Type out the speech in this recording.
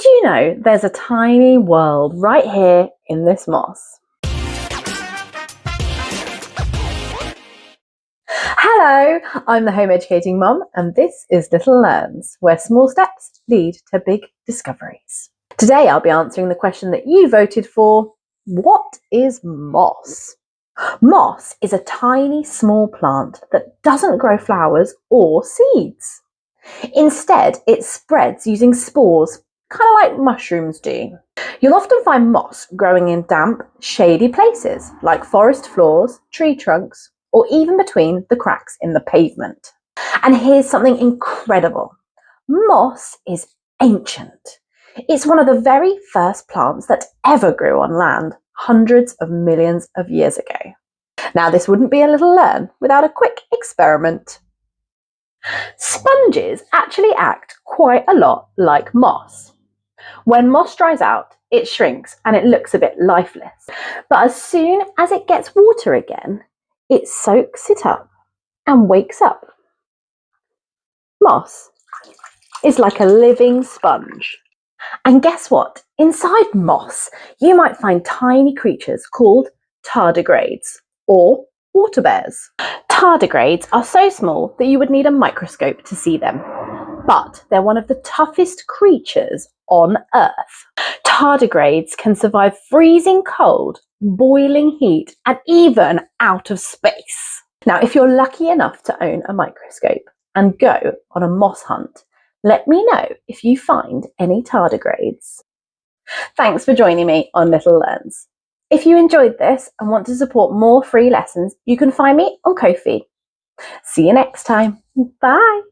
Did you know there's a tiny world right here in this moss? Hello, I'm the Home Educating Mum, and this is Little Learns, where small steps lead to big discoveries. Today I'll be answering the question that you voted for: what is moss? Moss is a tiny small plant that doesn't grow flowers or seeds. Instead, it spreads using spores, kind of like mushrooms do. You'll often find moss growing in damp, shady places like forest floors, tree trunks, or even between the cracks in the pavement. And here's something incredible. Moss is ancient. It's one of the very first plants that ever grew on land hundreds of millions of years ago. Now, this wouldn't be a Little Learn without a quick experiment. Sponges actually act quite a lot like moss. When moss dries out, it shrinks and it looks a bit lifeless. But as soon as it gets water again, it soaks it up and wakes up. Moss is like a living sponge. And guess what? Inside moss, you might find tiny creatures called tardigrades or water bears. Tardigrades are so small that you would need a microscope to see them, but they're one of the toughest creatures on Earth. Tardigrades can survive freezing cold, boiling heat, and even out of space. Now, if you're lucky enough to own a microscope and go on a moss hunt, let me know if you find any tardigrades. Thanks for joining me on Little Learns. If you enjoyed this and want to support more free lessons, you can find me on Ko-fi. See you next time. Bye.